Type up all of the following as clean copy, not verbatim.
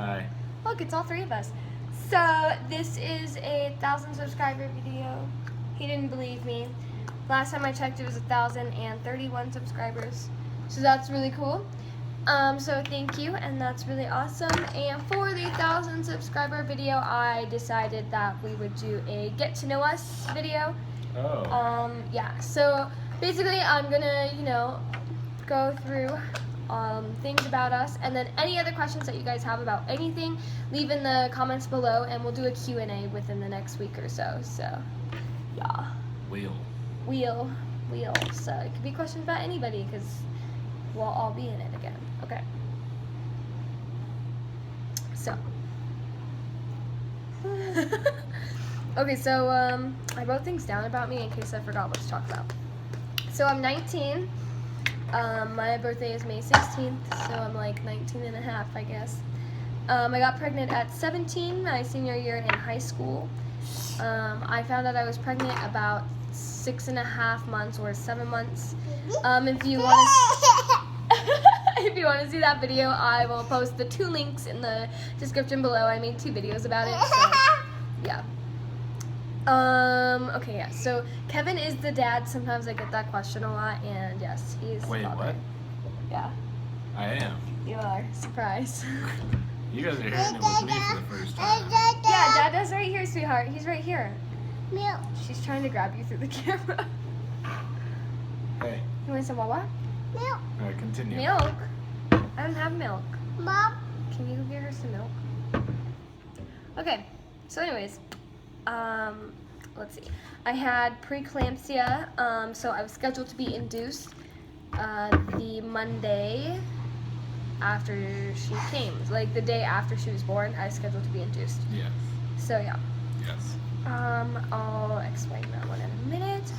Hi. Look, it's all three of us. So this is a 1,000 subscriber video. He didn't believe me. Last time I checked, it was 1,031 subscribers. So that's really cool. So thank you, and that's really awesome. And for the 1,000 subscriber video, I decided that we would do a get to know us video. Oh. Yeah. So basically, I'm gonna, go through things about us, and then any other questions that you guys have about anything, leave in the comments below, and we'll do a Q&A within the next week or so. So, yeah. Wheel. So it could be questions about anybody, because we'll all be in it again. Okay. So. Okay, so I wrote things down about me in case I forgot what to talk about. So I'm 19. My birthday is May 16th, so I'm like 19 and a half, I guess. I got pregnant at 17, my senior year in high school. I found out I was pregnant about 6.5 months or 7 months. If you want to see that video, I will post the 2 links in the description below. I made 2 videos about it, so yeah. Okay, yeah, so Kevin is the dad. Sometimes I get that question a lot, and yes, he's Wait, the father. what? Yeah. I am. You are. Surprise. You guys are hearing it with me for the first time. Yeah, Dad is right here, sweetheart. He's right here. Milk. She's trying to grab you through the camera. Hey. You want some Wawa? Milk. Alright, continue. Milk? I don't have milk. Mom. Can you give her some milk? Okay, so anyways, let's see. I had preeclampsia, so I was scheduled to be induced the Monday after she came. Like the day after she was born, I was scheduled to be induced. Yes. So yeah. Yes. I'll explain that one in a minute.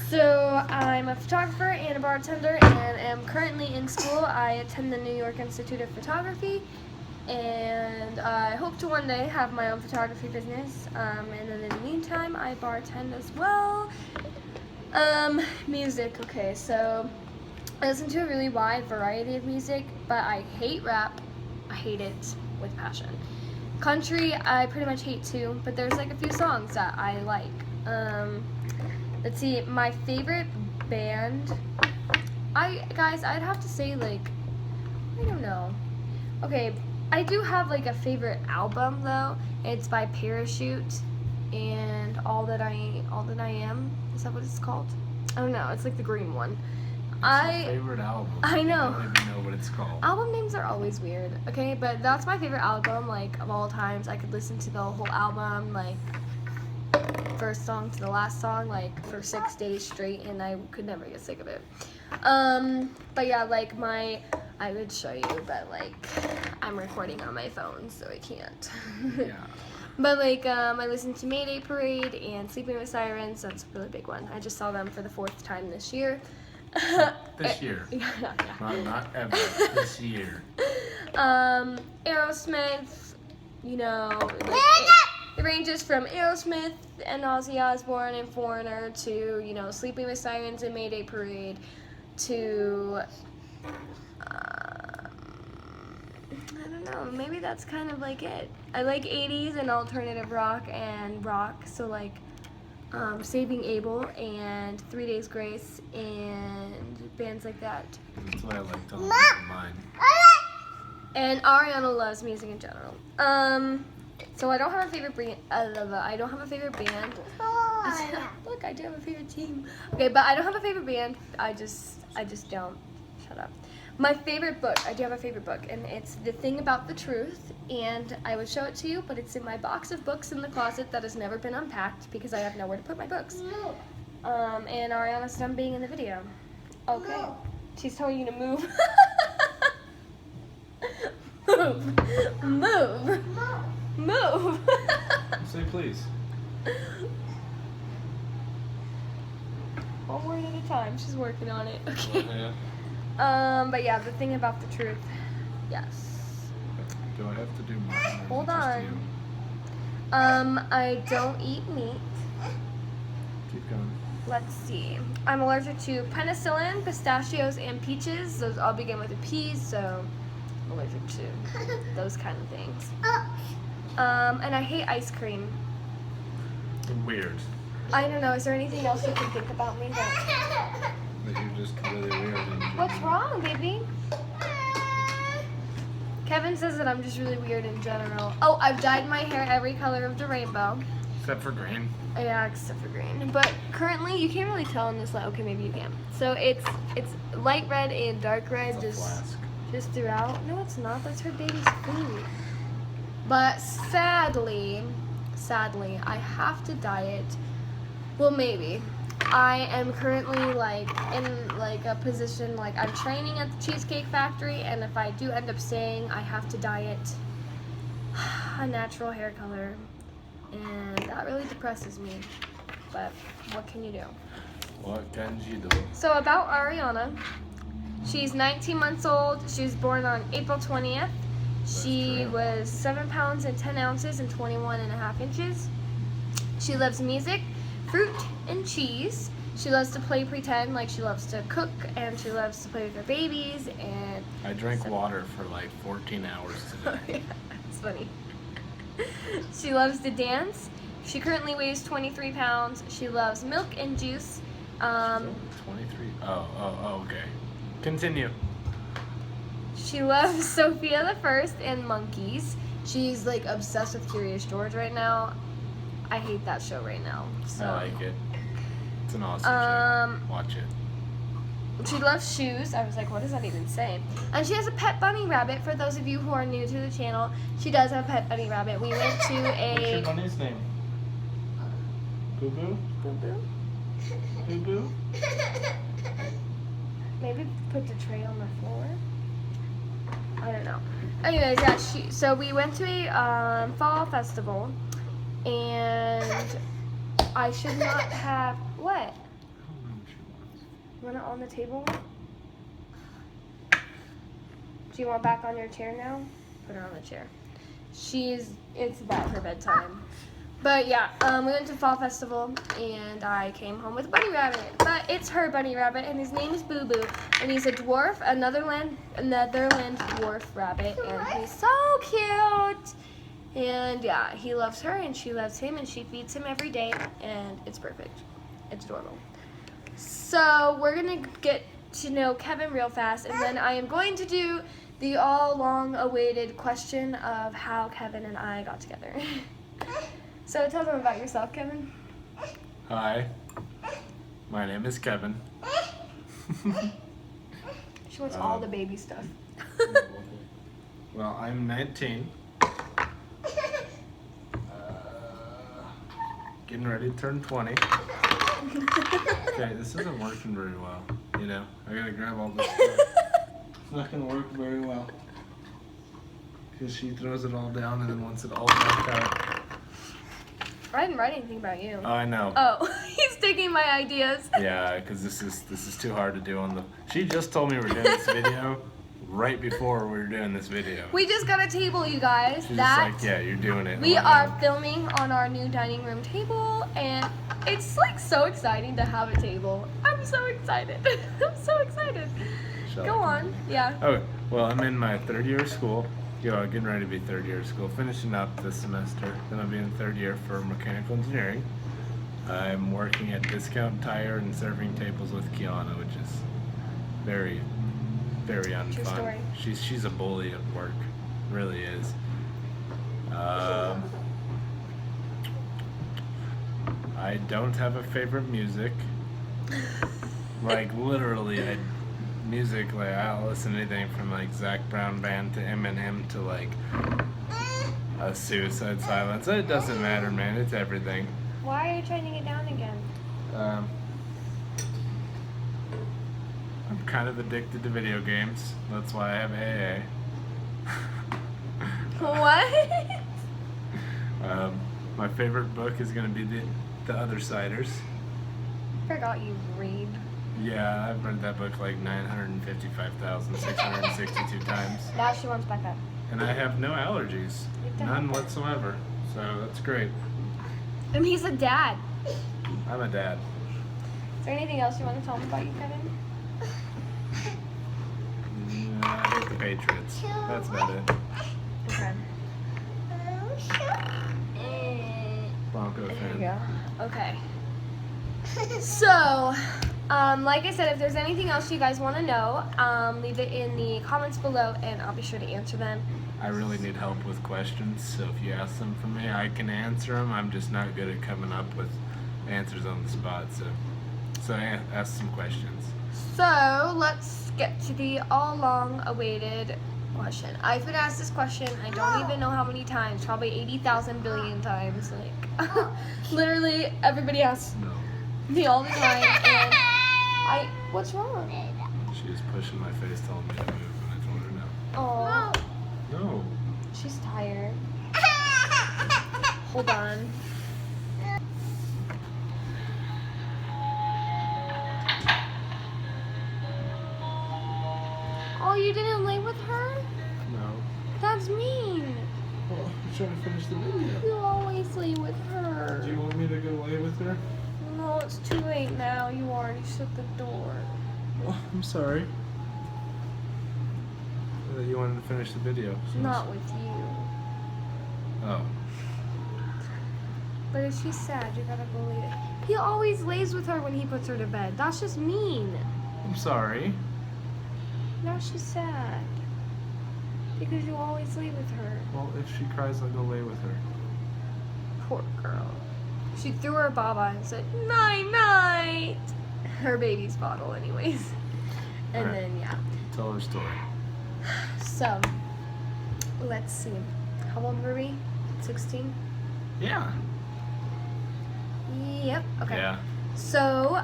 So I'm a photographer and a bartender and am currently in school. I attend the New York Institute of Photography, and I hope to one day have my own photography business. And then in the meantime, I bartend as well. Music, okay, so I listen to a really wide variety of music, but I hate rap. I hate it with passion. Country, I pretty much hate too, but there's like a few songs that I like. Let's see, my favorite band, I'd have to say, like, I don't know. Okay, I do have like a favorite album though. It's by Parachute, and All That I Am. Is that what it's called? I don't know. It's like the green one. What's your favorite album? I know. I don't even know what it's called. Album names are always weird. Okay, but that's my favorite album, like, of all times. I could listen to the whole album, like, first song to the last song, like, for 6 days straight, and I could never get sick of it. But yeah, like, I would show you, but, like, I'm recording on my phone, so I can't. Yeah. But, like, I listened to Mayday Parade and Sleeping with Sirens. That's a really big one. I just saw them for the 4th time this year. This year. Yeah. Not ever. This year. Aerosmith, it ranges from Aerosmith and Ozzy Osbourne and Foreigner to, Sleeping with Sirens and Mayday Parade to, I don't know, maybe that's kind of like it. I like 80s and alternative rock and rock, so like, Saving Abel and 3 Days Grace and bands like that. That's what I like to mine. And Arianna loves music in general. So I don't have a favorite band. I don't have a favorite band. Look, I do have a favorite team. Okay, but I don't have a favorite band. I just don't. Shut up. My favorite book, I do have a favorite book, and it's The Thing About the Truth, and I would show it to you, but it's in my box of books in the closet that has never been unpacked because I have nowhere to put my books. And Ariana's done being in the video. Okay. No. She's telling you to move. Move. Say please. One word at a time. She's working on it. Okay. Yeah. But yeah, The Thing About the Truth. Yes. Do I have to do mine? Hold or is it on. just you? I don't eat meat. Keep going. Let's see. I'm allergic to penicillin, pistachios, and peaches. Those all begin with a P, so allergic to those kind of things. And I hate ice cream. Weird. I don't know. Is there anything else you can think about me that? But you're just really weird. What's wrong, baby? Kevin says that I'm just really weird in general. Oh, I've dyed my hair every color of the rainbow. Except for green. Yeah, except for green. But currently, you can't really tell in this light. Okay, maybe you can. So it's light red and dark red, It's a flask. just throughout. No, it's not. That's her baby's food. But sadly, I have to dye it. Well, maybe. I am currently in a position I'm training at the Cheesecake Factory, and if I do end up staying, I have to dye it a natural hair color, and that really depresses me. But what can you do? What can you do? So about Arianna, she's 19 months old. She was born on April 20th. She was 7 pounds and 10 ounces and 21.5 inches. She loves music, fruit, and cheese. She loves to play pretend, she loves to cook, and she loves to play with her babies. And I drank water for 14 hours today. yeah, it's funny. She loves to dance. She currently weighs 23 pounds. She loves milk and juice. 23. Oh, okay. Continue. She loves Sophia the First and monkeys. She's obsessed with Curious George right now. I hate that show right now. So. I like it. It's an awesome show. Watch it. She loves shoes. I was like, what does that even say? And she has a pet bunny rabbit. For those of you who are new to the channel, she does have a pet bunny rabbit. We went to What's your bunny's name? Boo Boo? Boo Boo? Boo Boo? Maybe put the tray on the floor. I don't know. Anyways, yeah. So we went to a fall festival, and I should not have what? You want it on the table? Do you want back on your chair now? Put her on the chair. It's about her bedtime. But yeah, we went to Fall Festival, and I came home with a bunny rabbit. But it's her bunny rabbit, and his name is Boo Boo, and he's a dwarf, a Netherland dwarf rabbit, and he's so cute. And yeah, he loves her, and she loves him, and she feeds him every day, and it's perfect. It's adorable. So we're gonna get to know Kevin real fast, and then I am going to do the long-awaited question of how Kevin and I got together. So tell them about yourself, Kevin. Hi. My name is Kevin. She wants all the baby stuff. Well, I'm 19. Getting ready to turn 20. Okay, this isn't working very well. I gotta grab all this stuff. It's not gonna work very well. Because she throws it all down and then wants it all back out. I didn't write anything about you. Oh, I know. Oh, he's taking my ideas. Yeah, because this is too hard to do on the... She just told me we're doing this video right before we were doing this video. We just got a table, you guys. She's just like, yeah, you're doing it. We are filming on our new dining room table, and it's so exciting to have a table. I'm so excited. I'm so excited. Go on. Yeah. Oh, well, I'm in my third year of school. Getting ready to be third year of school, finishing up this semester. Then I'll be in third year for mechanical engineering. I'm working at Discount Tire and serving tables with Kiana, which is very, very unfun. True story. She's a bully at work, really is. I don't have a favorite music. Literally, I'll listen to anything from Zac Brown Band to Eminem to a Suicide Silence. It doesn't matter, man. It's everything. Why are you turning it down again? I'm kind of addicted to video games. That's why I have AA. What? My favorite book is going to be The Other Siders. Forgot you read. Yeah, I've read that book 955,662 times. Now she wants back up. And I have no allergies. None whatsoever. So that's great. And he's a dad. I'm a dad. Is there anything else you want to tell me about you, Kevin? I hate the Patriots. That's about it. Okay. Bronco There fan. you go. Okay. So, like I said, if there's anything else you guys want to know, leave it in the comments below, and I'll be sure to answer them. I really need help with questions, so if you ask them for me, I can answer them. I'm just not good at coming up with answers on the spot, so ask some questions. So, let's get to the long-awaited question. I've been asked this question, I don't even know how many times, probably 80,000 billion times. Like, literally, everybody asks No. me all the time, and what's wrong? She was pushing my face, telling me to move, and I told her no. Oh, No. she's tired. Hold on. Oh, you didn't lay with her? No. That's mean. Well, I'm trying to finish the video. You always lay with her. Do you want me to go lay with her? No, it's too late now. You already shut the door. Oh, I'm sorry. I thought you wanted to finish the video. So Not with you. Oh. But if she's sad, you gotta go lay there. He always lays with her when he puts her to bed. That's just mean. I'm sorry. Now she's sad. Because you always lay with her. Well, if she cries, I'll go lay with her. Poor girl. She threw her baba and said, night, night. Her baby's bottle, anyways. And Alright. then, yeah. Tell her story. So, let's see. How old were we? 16? Yeah. Yep. Okay. Yeah. So,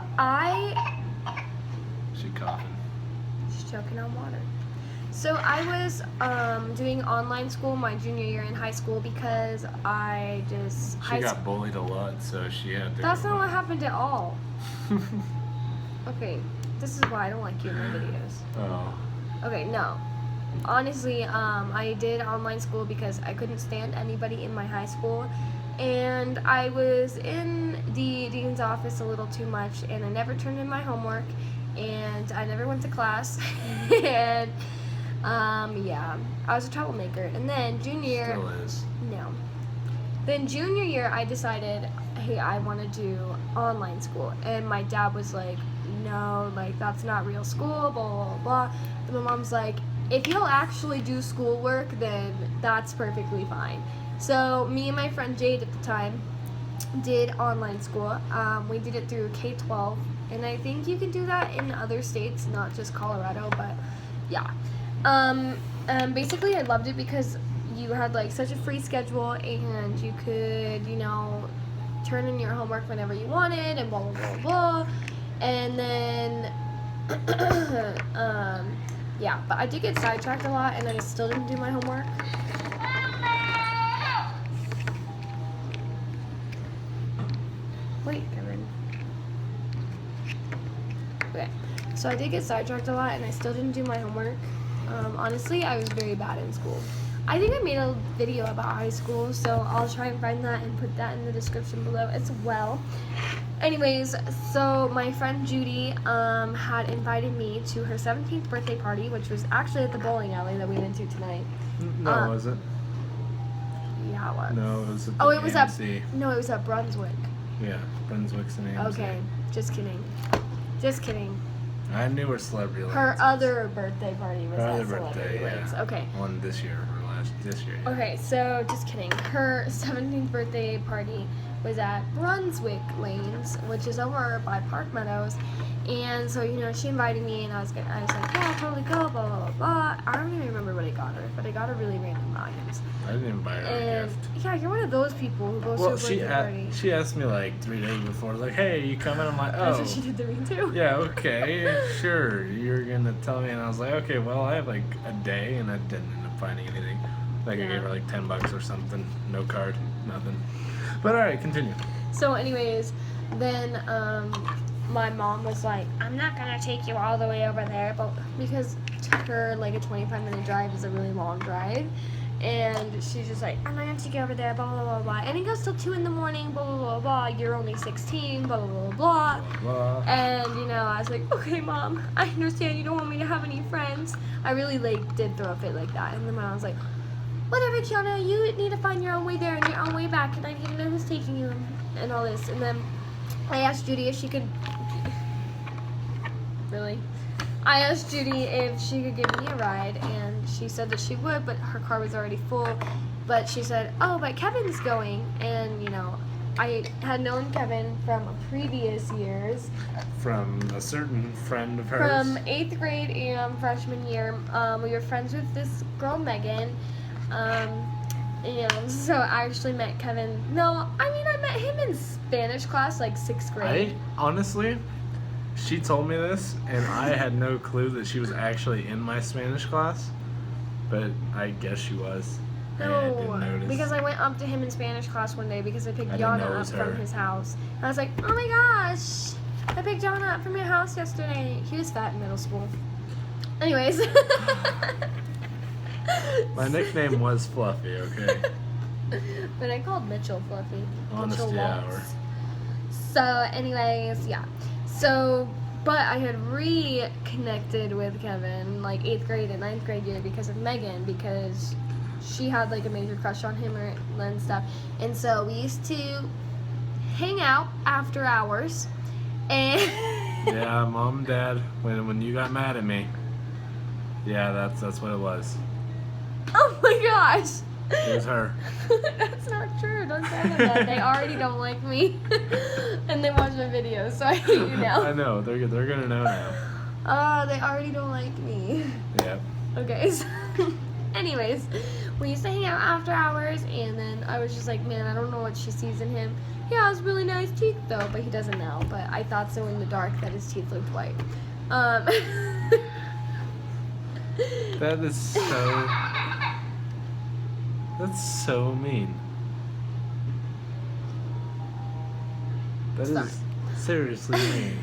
She coughing. she's choking on water. So I was doing online school my junior year in high school because I just She got bullied a lot, so she had to. That's not what happened at all. Okay, this is why I don't like you in my videos. Oh. Okay, no. Honestly, I did online school because I couldn't stand anybody in my high school, and I was in the dean's office a little too much, and I never turned in my homework, and I never went to class, and yeah, I was a troublemaker. And then junior year, Still is. no. Then junior year, I decided, hey, I want to do online school, and my dad was like, no, like that's not real school, blah blah blah blah. And my mom's like, if you'll actually do schoolwork, then that's perfectly fine. So me and my friend Jade at the time did online school. We did it through K-12, and I think you can do that in other states, not just Colorado, but yeah. Basically I loved it because you had like such a free schedule, and you could, you know, turn in your homework whenever you wanted, and blah blah blah blah. And then yeah, but I did get sidetracked a lot, and I still didn't do my homework. Wait, Kevin. Okay, so I did get sidetracked a lot, and I still didn't do my homework. Honestly, I was very bad in school. I think I made a video about high school, so I'll try and find that and put that in the description below as well. Anyways, so my friend Judy had invited me to her 17th birthday party, which was actually at the bowling alley that we went to tonight. No, was it? Yeah, it was. No, it was at the Oh, it was at AMC. no, it was at Brunswick. Yeah, Brunswick's an AMC. Okay, just kidding. Just kidding. I knew her celebrity lights. Her other birthday party was Her at other Celebrity birthday, yeah. Lights. Okay. One this year, or this year. Yeah. Okay, so just kidding. Her 17th birthday party was at Brunswick Lanes, which is over by Park Meadows. And so, you know, she invited me, and I was like, yeah, I'll totally go, blah, blah, blah, blah. I don't even remember what I got her, but I got her really random items. I didn't even buy her a And gift. yeah, you're one of those people who goes Well, to a birthday party. she asked me like 3 days before, like, hey, you coming? I'm like, That's oh. what she did to me too. Yeah, okay, sure. You're gonna tell me, and I was like, okay, well, I have like a day, and I didn't end up finding anything. Like, I Yeah. gave her like $10 or something. No card, nothing. But alright, continue. So anyways, then my mom was like, I'm not gonna take you all the way over there, but because to her, like a 25-minute drive is a really long drive, And she's just like, I'm not gonna take you over there, blah, blah, blah, blah. And it goes till 2 in the morning, blah, blah, blah, blah. You're only 16, blah, blah, blah, blah. Blah. And, you know, I was like, okay, Mom, I understand you don't want me to have any friends. I really, like, did throw a fit like that. And then my mom was like, whatever, Kiana, you need to find your own way there and your own way back. And I need to know who's taking you and all this. And then I asked Judy if she could... Really? I asked Judy if she could give me a ride, and she said that she would, but her car was already full. But she said, oh, but Kevin's going. And, you know, I had known Kevin from previous years. From a certain friend of hers. From 8th grade and freshman year. We were friends with this girl, Megan. And so I actually met Kevin. No, I mean, I met him in Spanish class, like 6th grade. Honestly, she told me this, and I had no clue that she was actually in my Spanish class, but I guess she was. And I didn't notice. Because I went up to him in Spanish class one day because I picked Yana up her. from his house. And I was like, oh my gosh, I picked Yana up from your house yesterday. He was fat in middle school. Anyways. My nickname was Fluffy, okay? But I called Mitchell Fluffy. Honesty Mitchell hour. Waltz. So, anyways, yeah. So, but I had reconnected with Kevin like 8th grade and 9th grade year because of Megan, because she had like a major crush on him and stuff. And so we used to hang out after hours. And Yeah, Mom, Dad, when you got mad at me. Yeah, that's what it was. Oh my gosh. It was her. That's not true. Don't say that. They already don't like me. And they watch my videos, so I hate you now. I know. They're gonna know now. Oh, they already don't like me. Yep. Okay, so anyways, we used to hang out after hours, and then I was just like, man, I don't know what she sees in him. He has really nice teeth, though, but he doesn't now. But I thought so in the dark that his teeth looked white. That is so... That's so mean. That Sorry. is seriously mean.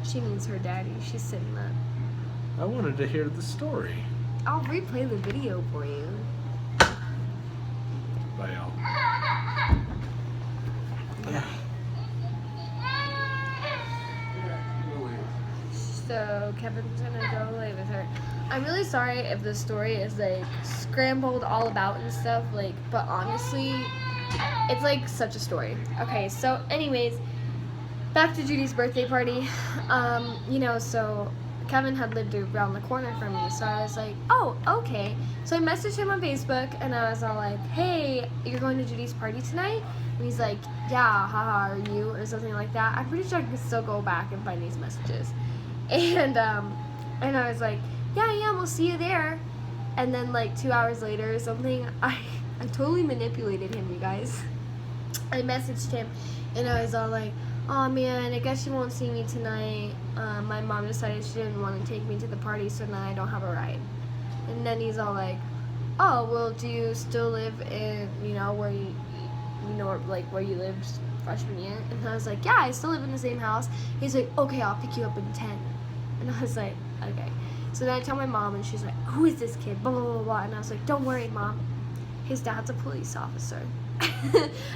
She means her daddy. She's sitting there. I wanted to hear the story. I'll replay the video for you. Bye, y'all. So Kevin's gonna go away with her. I'm really sorry if the story is like scrambled all about and stuff, like, but honestly, it's like such a story. Okay, so anyways, back to Judy's birthday party. You know, so Kevin had lived around the corner from me, so I was like, oh, okay. So I messaged him on Facebook, and I was all like, hey, you're going to Judy's party tonight? And he's like, yeah, haha, are you? Or something like that. I'm pretty sure I can still go back and find these messages. And I was like, yeah, we'll see you there. And then like 2 hours later or something, I totally manipulated him, you guys. I messaged him, and I was all like, oh man, I guess you won't see me tonight. My mom decided she didn't want to take me to the party, so now I don't have a ride. And then he's all like, oh, well, do you still live in, you know, where you lived freshman year? And I was like, yeah, I still live in the same house. He's like, okay, I'll pick you up in 10. And I was like, okay. So then I tell my mom, and she's like, who is this kid? Blah, blah, blah, blah. And I was like, don't worry, Mom. His dad's a police officer.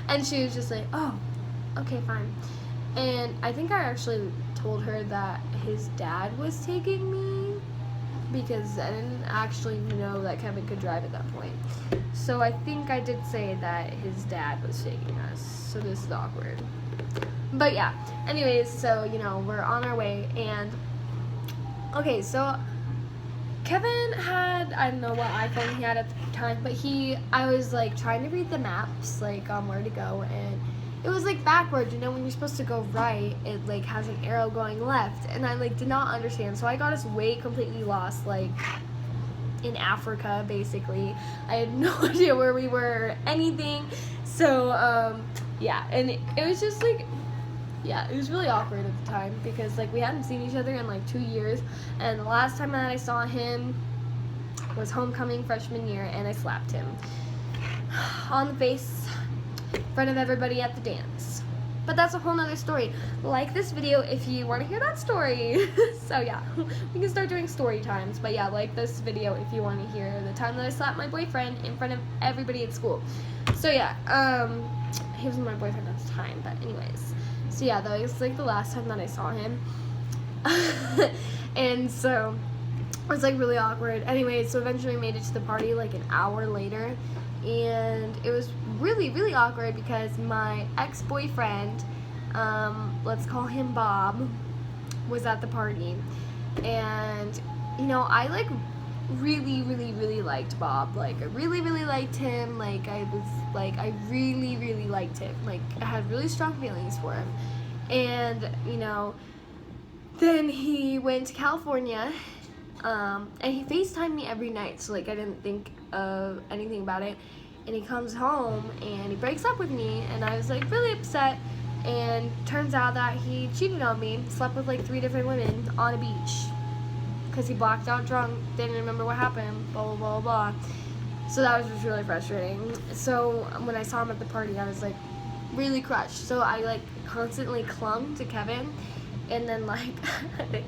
And she was just like, oh, okay, fine. And I think I actually told her that his dad was taking me, because I didn't actually know that Kevin could drive at that point. So I think I did say that his dad was taking us. So this is awkward. But yeah, anyways, so, you know, we're on our way, and okay, so Kevin had, I don't know what iPhone he had at the time, but I was like trying to read the maps, like on where to go, and it was like backwards, you know, when you're supposed to go right, it like has an arrow going left, and I like did not understand, so I got us way completely lost, like in Africa, basically. I had no idea where we were, anything, so, yeah, and it was just like, yeah, it was really awkward at the time, because like we hadn't seen each other in like 2 years, and the last time that I saw him was homecoming freshman year, and I slapped him on the face in front of everybody at the dance. But that's a whole nother story. Like this video if you want to hear that story. So yeah, we can start doing story times. But yeah, like this video if you want to hear the time that I slapped my boyfriend in front of everybody at school. So yeah, he wasn't my boyfriend at the time, but anyways. So yeah, that was like the last time that I saw him. And so it was like really awkward. Anyways, so eventually we made it to the party like an hour later, and it was really, really awkward because my ex-boyfriend, let's call him Bob, was at the party. And you know, I like really, really, really liked Bob. Like I really, really liked him. Like I really, really liked him. Like I had really strong feelings for him. And you know, then he went to California, and he FaceTimed me every night, so like I didn't think of anything about it. And he comes home and he breaks up with me, and I was like really upset. And turns out that he cheated on me, slept with like 3 different women on a beach because he blacked out drunk, didn't remember what happened, blah blah blah blah. So that was just really frustrating. So when I saw him at the party, I was like really crushed. So I like constantly clung to Kevin, and then like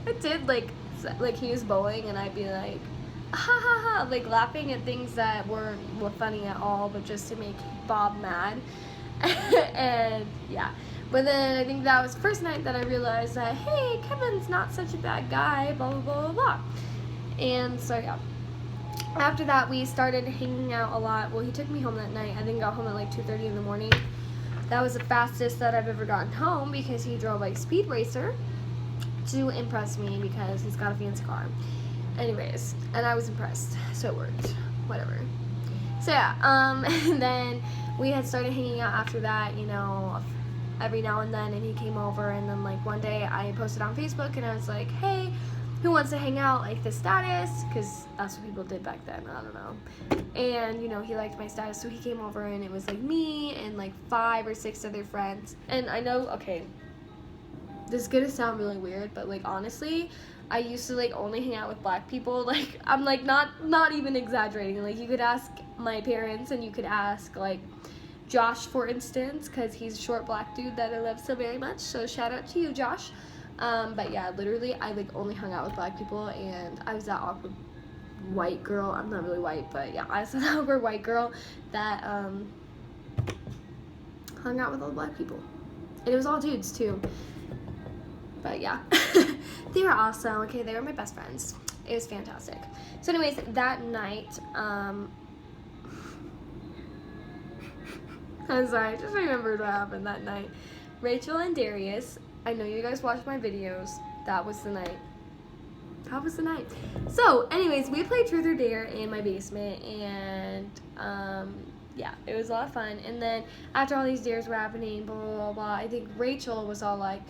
I did like he was bowling, and I'd be like ha ha ha, like laughing at things that weren't funny at all, but just to make Bob mad. And yeah, but then I think that was the first night that I realized that hey, Kevin's not such a bad guy, blah blah blah blah blah. And so yeah, after that we started hanging out a lot. Well, he took me home that night. I think got home at like 2:30 in the morning. That was the fastest that I've ever gotten home because he drove like Speed Racer to impress me because he's got a fancy car. Anyways, and I was impressed, so it worked. Whatever. So yeah, and then we had started hanging out after that, you know, every now and then, and he came over, and then like one day I posted on Facebook and I was like, hey, who wants to hang out, like the status, because that's what people did back then, I don't know. And you know, he liked my status, so he came over, and it was like me and like 5 or 6 other friends. And I know, okay, this is gonna sound really weird, but like honestly, I used to like only hang out with black people. Like I'm like not even exaggerating. Like you could ask my parents, and you could ask like Josh, for instance, because he's a short black dude that I love so very much. So shout out to you, Josh. But yeah, literally I like only hung out with black people, and I was that awkward white girl. I'm not really white, but yeah, I was that awkward white girl that hung out with all the black people, and it was all dudes too. But yeah, they were awesome. Okay, they were my best friends. It was fantastic. So anyways, that night, I'm sorry, I just remembered what happened that night. Rachel and Darius, I know you guys watched my videos. That was the night. That was the night. So anyways, we played Truth or Dare in my basement, and yeah, it was a lot of fun. And then after all these dares were happening, blah blah blah blah, I think Rachel was all like,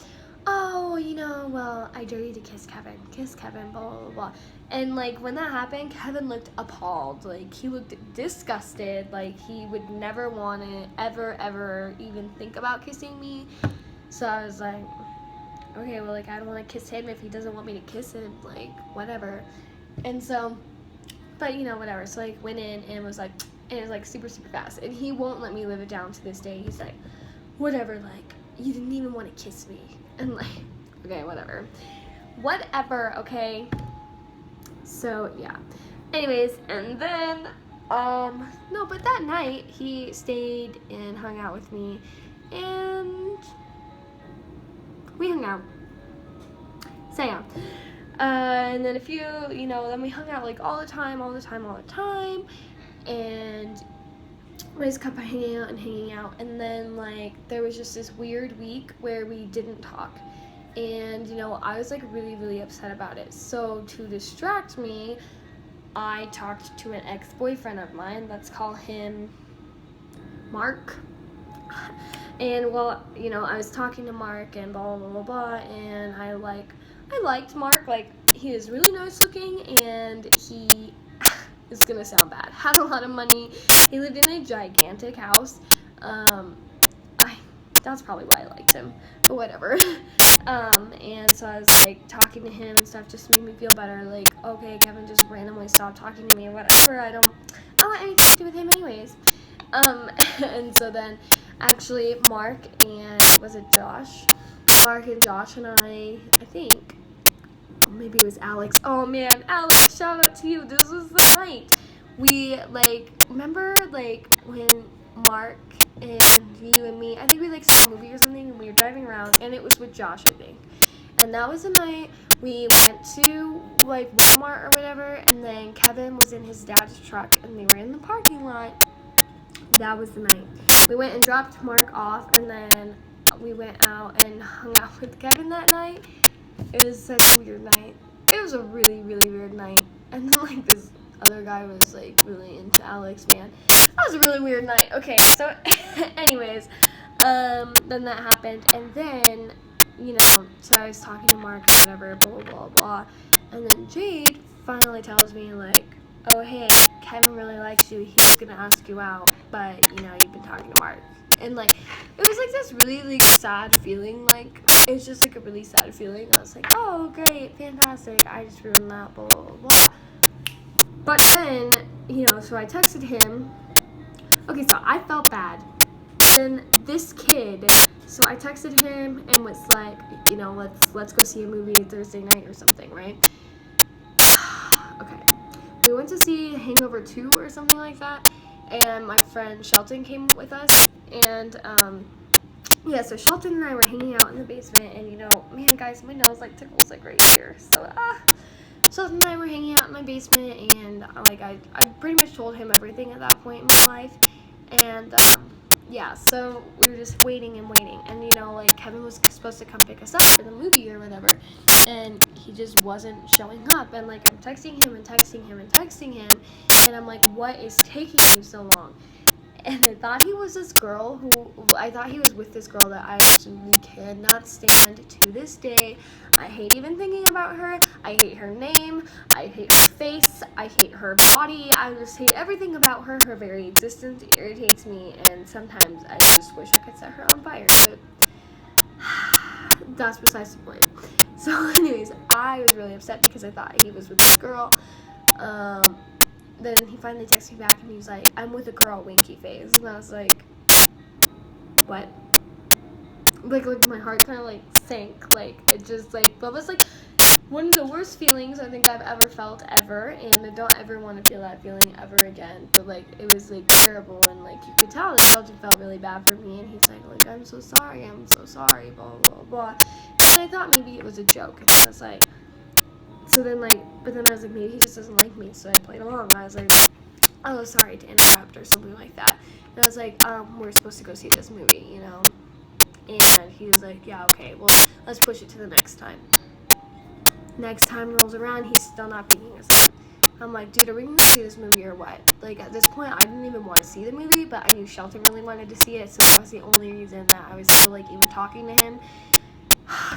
oh, you know, well, I dare you to kiss Kevin, blah, blah, blah, blah. And, like, when that happened, Kevin looked appalled. Like, he looked disgusted. Like, he would never want to ever even think about kissing me. So I was like, okay, well, like, I don't want to kiss him if he doesn't want me to kiss him. Like, whatever. And so, but, you know, whatever. So, like, went in and was like, super, super fast. And he won't let me live it down to this day. He's like, whatever, like, you didn't even want to kiss me. And like, okay, whatever, okay. So yeah, anyways, and then no, but that night he stayed and hung out with me, and we hung out. So yeah, and then then we hung out like all the time, and we just kept hanging out, and then like there was just this weird week where we didn't talk, and you know, I was like really, really upset about it. So to distract me, I talked to an ex-boyfriend of mine. Let's call him Mark. And well, you know, I was talking to Mark and blah blah blah blah, and I liked Mark. Like, he was really nice looking, and he it's gonna sound bad, had a lot of money. He lived in a gigantic house. That's probably why I liked him, but whatever. And so I was like talking to him and stuff, just made me feel better. Like, okay, Kevin just randomly stopped talking to me or whatever. I don't want anything to do with him anyways. And so then Actually, Mark and, was it Josh? Mark and Josh and I think, maybe it was Alex. Oh man, Alex, shout out to you. This was the night. We, like, remember, like, when Mark and you and me, I think we, like, saw a movie or something, and we were driving around, and it was with Josh, I think. And that was the night we went to, like, Walmart or whatever, and then Kevin was in his dad's truck, and they were in the parking lot. That was the night. We went and dropped Mark off, and then we went out and hung out with Kevin that night. It was such a weird night. It was a really, really weird night. And then, like, this other guy was, like, really into Alex, man. That was a really weird night. Okay, so, anyways, then that happened, and then, you know, so I was talking to Mark or whatever, blah, blah, blah, blah, and then Jade finally tells me, like, oh, hey, Kevin really likes you, he's gonna ask you out, but, you know, you've been talking to Mark. And, like, it was, like, this really, like, sad feeling, like, it was just, like, a really sad feeling. I was like, oh, great, fantastic, I just ruined that, blah, blah, blah. But then, you know, so I texted him. Okay, so I felt bad. Then this kid, so I texted him and was like, you know, let's go see a movie Thursday night or something, right? Okay. We went to see Hangover 2 or something like that, and my friend Shelton came with us, and yeah, so Shelton and I were hanging out in the basement, and, you know, man, guys, my nose, like, tickles, like, right here, so, Shelton and I were hanging out in my basement, and, like, I pretty much told him everything at that point in my life, and, yeah, so we were just waiting, and, you know, like, Kevin was supposed to come pick us up for the movie or whatever, and he just wasn't showing up, and, like, I'm texting him, and I'm like, what is taking you so long? And I thought he was this girl I thought he was with this girl that I absolutely cannot stand to this day. I hate even thinking about her. I hate her name. I hate her face. I hate her body. I just hate everything about her. Her very existence irritates me, and sometimes I just wish I could set her on fire, but that's besides the point. So anyways, I was really upset because I thought he was with this girl. Then he finally texted me back, and he was like, I'm with a girl, winky face. And I was like, what? Like my heart kind of, like, sank. Like, it just, like, that was, like, one of the worst feelings I think I've ever felt ever. And I don't ever want to feel that feeling ever again. But, like, it was, like, terrible. And, like, you could tell that Shelton felt really bad for me. And he's like, I'm so sorry, blah, blah, blah. And I thought maybe it was a joke. And I was like, so then, like, but then I was like, maybe he just doesn't like me, so I played along. I was like, oh, sorry to interrupt, or something like that. And I was like, we're supposed to go see this movie, you know? And he was like, yeah, okay, well, let's push it to the next time. Next time rolls around, he's still not picking us up. I'm like, dude, are we gonna see this movie or what? Like, at this point, I didn't even want to see the movie, but I knew Shelton really wanted to see it, so that was the only reason that I was still, like, even talking to him.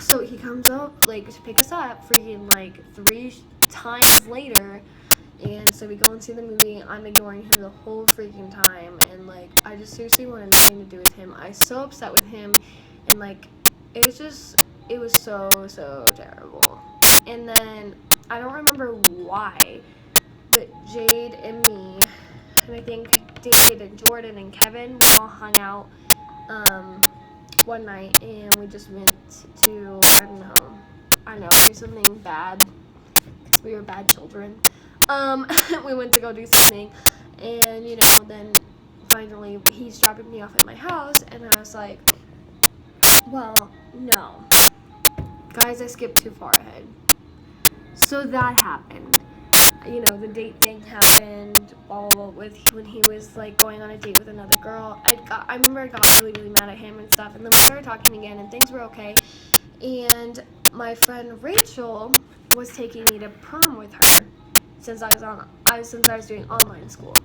So he comes up, like, to pick us up freaking, like, 3 times later, and so we go and see the movie. I'm ignoring him the whole freaking time, and, like, I just seriously wanted nothing to do with him. I was so upset with him, and, like, it was so terrible. And then, I don't remember why, but Jade and me, and I think David and Jordan and Kevin, we all hung out, one night, and we just went to, I don't know, do something bad, because we were bad children. We went to go do something, and, you know, then finally he's dropping me off at my house, and I was like, well, no. Guys, I skipped too far ahead. So that happened. You know, the date thing happened, blah, blah, blah, when he was, like, going on a date with another girl. I remember I got really, really mad at him and stuff, and then we started talking again, and things were okay. And my friend Rachel was taking me to prom with her, since I was doing online school.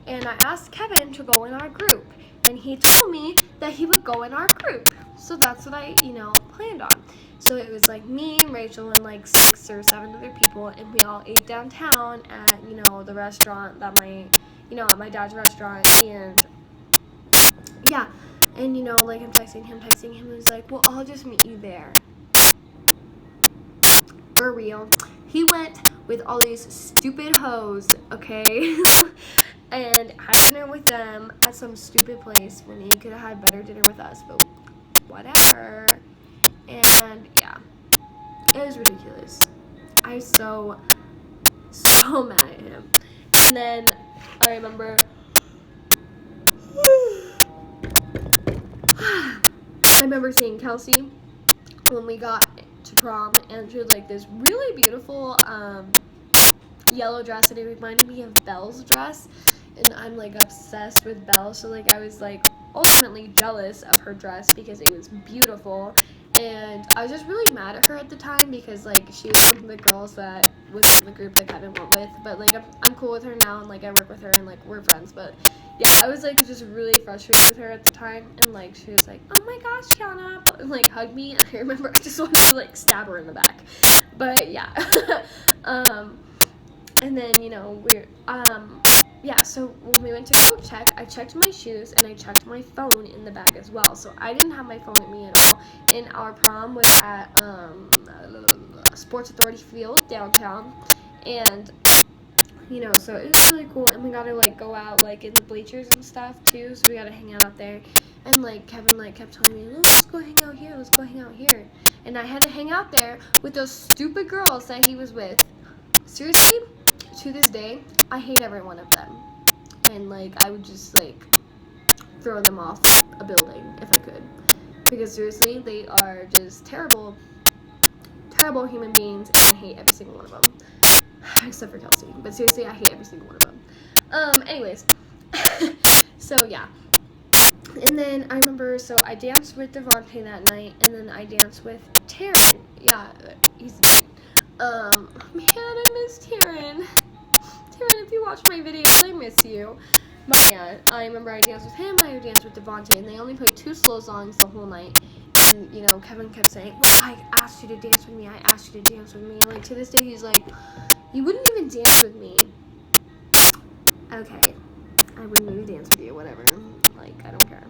And I asked Kevin to go in our group, and he told me that he would go in our group. So that's what I, you know, planned on. So it was, like, me, Rachel, and, like, 6 or 7 other people, and we all ate downtown at, you know, the restaurant that at my dad's restaurant, and, yeah, and, you know, like, I'm texting him, and he's like, well, I'll just meet you there. For real. He went with all these stupid hoes, okay? And had dinner with them at some stupid place when he could have had better dinner with us, but whatever. And yeah, it was ridiculous. I was so mad at him. And then I remember seeing Kelsey when we got to prom, and she was like this really beautiful yellow dress, and it reminded me of Belle's dress, and I'm like obsessed with Belle, so like I was like ultimately jealous of her dress because it was beautiful. And I was just really mad at her at the time because like she was one of the girls that was in the group that Kevin went with, but like I'm cool with her now, and like I work with her, and like we're friends. But yeah, I was like just really frustrated with her at the time, and like she was like, oh my gosh, Kiana, and like hugged me, and I remember I just wanted to like stab her in the back. But yeah. And then so when we went to go check, I checked my shoes and I checked my phone in the bag as well. So I didn't have my phone with me at all. And our prom was at Sports Authority Field downtown, and so it was really cool. And we got to like go out like in the bleachers and stuff too. So we got to hang out there. And like Kevin like kept telling me, let's go hang out here. Let's go hang out here. And I had to hang out there with those stupid girls that he was with. Seriously, to this day, I hate every one of them. And like I would just like throw them off a building if I could. Because seriously, they are just terrible human beings, and I hate every single one of them. Except for Kelsey. But seriously, I hate every single one of them. Anyways. So yeah. And then I remember, so I danced with Devontae that night, and then I danced with Taryn. Yeah, he's a dude. Man, I miss Taryn. Taryn, if you watch my videos, I miss you. But yeah, I remember I danced with him, I danced with Devontae, and they only played 2 slow songs the whole night. And, Kevin kept saying, well, I asked you to dance with me, I asked you to dance with me. Like, to this day, he's like, you wouldn't even dance with me. Okay, I wouldn't even dance with you, whatever. Like, I don't care.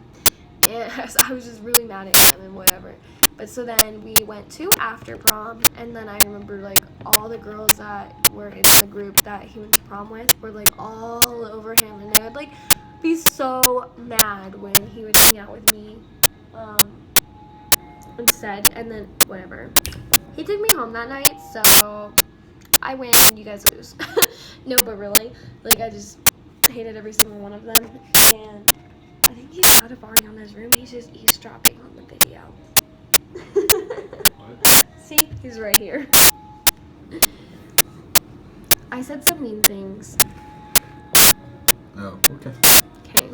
And I was just really mad at him and whatever. But so then we went to after prom, and then I remember like all the girls that were in the group that he went to prom with were like all over him, and they would like be so mad when he would hang out with me instead. And then whatever, he took me home that night, so I win, you guys lose. No, but really, like I just hated every single one of them. And I think he's out of Arianna's room. He's just eavesdropping on the video. What? See, he's right here. I said some mean things. Oh, okay. Okay.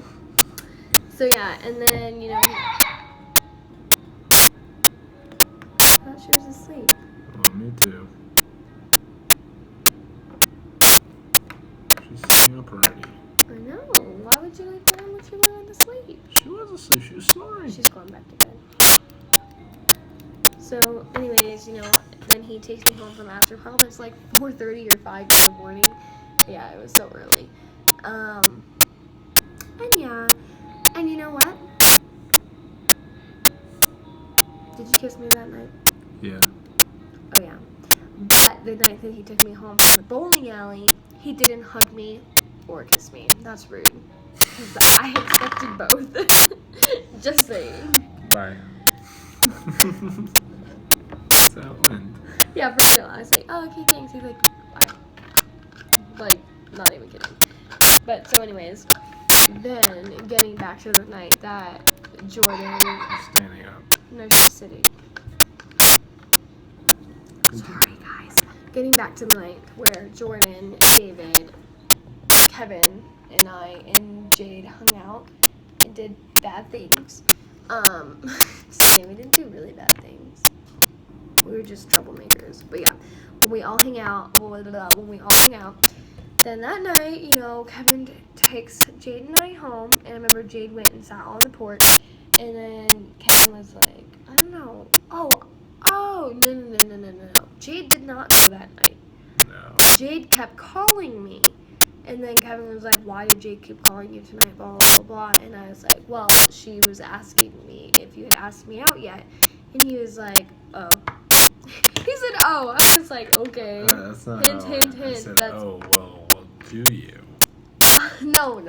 So yeah, and then I thought she was asleep. Well, me too. She's sitting up already. I know. Why would you leave her if you wanted to sleep? She was asleep. She was snoring. She's going back to bed. So, anyways, then he takes me home from after prom. It's like 4:30 or 5 in the morning. Yeah, it was so early. And yeah. And you know what? Did you kiss me that night? Yeah. Oh, yeah. But the night that he took me home from the bowling alley, he didn't hug me or kiss me. That's rude. Because I expected both. Just saying. Bye. So, and yeah, for real. I was like, oh, okay, thanks. He's like, bye. Like, not even kidding. But, so anyways, then getting back to the night that Jordan... standing up. No, she's sitting. Sorry, guys. Getting back to the night where Jordan, David, Kevin, and I and Jade hung out and did bad things. Just kidding, we didn't do really bad things. We were just troublemakers. But yeah, when we all hang out, then that night, Kevin takes Jade and I home, and I remember Jade went and sat on the porch, and then Kevin was like, I don't know, no. Jade did not go that night. No. Jade kept calling me. And then Kevin was like, why did Jade keep calling you tonight, blah, blah, blah. And I was like, well, she was asking me if you had asked me out yet. And he was like, oh. He said, oh, I was like, okay. That's not Hint, how hint, I hint. said, That's oh, well, do you? no.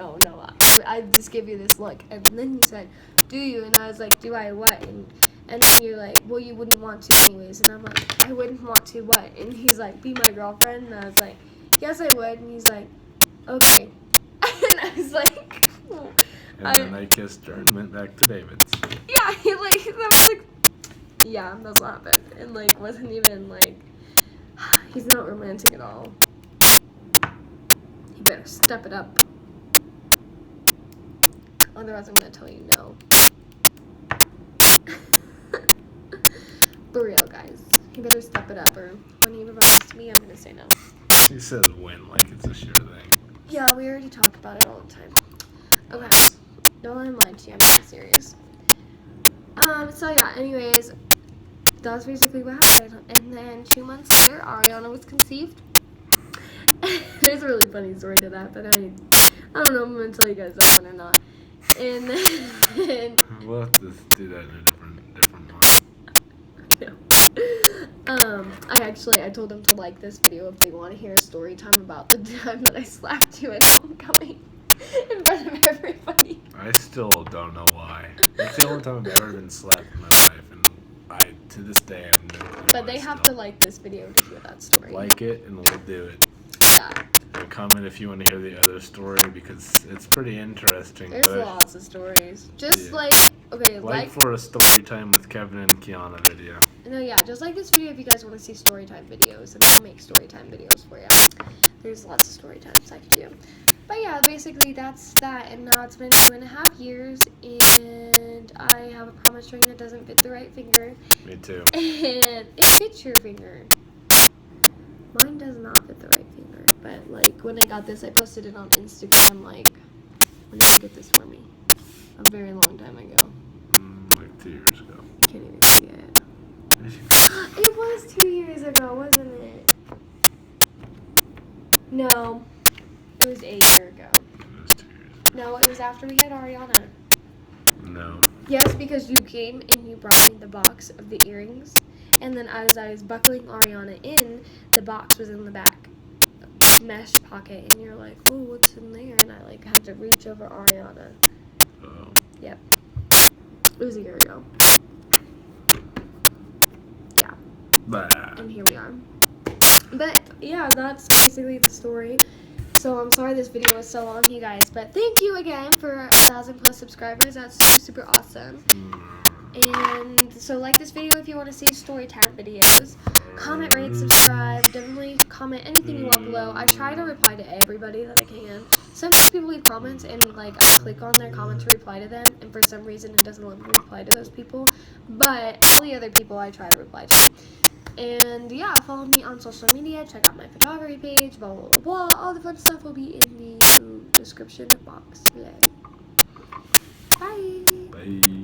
I just gave you this look, and then you said, "Do you?" And I was like, "Do I what?" And then you're like, "Well, you wouldn't want to anyways." And I'm like, "I wouldn't want to what?" And he's like, "Be my girlfriend." And I was like, "Yes, I would." And he's like, "Okay." And I was like, And then I kissed her and went back to David's. yeah, he like that was like, yeah, that's what happened, and like wasn't even like, he's not romantic at all. He better step it up. Otherwise, I'm gonna tell you no. For real, guys. He better step it up, or when he provides to me, I'm gonna say no. She says when, like it's a sure thing. Yeah, we already talk about it all the time. Okay. No, I'm lying to you. I'm being serious. So yeah, anyways, that's basically what happened. And then 2 months later, Arianna was conceived. There's a really funny story to that, but I don't know if I'm gonna tell you guys that one or not. And then We'll have to do that in a different one. I told them to like this video if they want to hear a story time about the time that I slapped you at homecoming in front of everybody. I still don't know why. It's the only time I've ever been slapped in my life, and to this day, I have no clue. But they why have to still. like this video to hear that story. Like it, and we'll do it. Yeah. And comment if you want to hear the other story, because it's pretty interesting. There's but lots of stories. Just Yeah. like, okay, like for a story time with Kevin and Kiana video. no, yeah, just like this video if you guys want to see story time videos, and I'll make story time videos for you. There's lots of story times I could do. But yeah, basically that's that, and now it's been 2.5 years, and I have a promise ring that doesn't fit the right finger, Me too. and it fits your finger. Mine does not fit the right finger, but like when I got this, I posted it on Instagram, like, when did you get this for me? A very long time ago. Like 2 years ago. Can't even see it. It was 2 years ago, wasn't it? No, it was 8 years ago. It was 2 years. No, it was after we had Arianna. No. Yes, because you came and you brought me the box of the earrings, and then as I was buckling Arianna in, the box was in the back mesh pocket, and you're like, "Oh, what's in there?" And I like had to reach over Arianna. Oh. Yep, it was a year ago. Yeah, Bah. and here we are. But yeah, that's basically the story. So I'm sorry this video was so long, you guys, but thank you again for 1,000+ subscribers. That's super awesome. And so like this video if you want to see story time videos. Comment, rate, subscribe. Definitely comment anything you want below. I try to reply to everybody that I can. Sometimes people leave comments and like I click on their comment to reply to them, and for some reason it doesn't let me reply to those people. But all the other people I try to reply to. And yeah, follow me on social media, check out my photography page, blah blah blah blah. All the fun stuff will be in the description box below. Bye. Bye.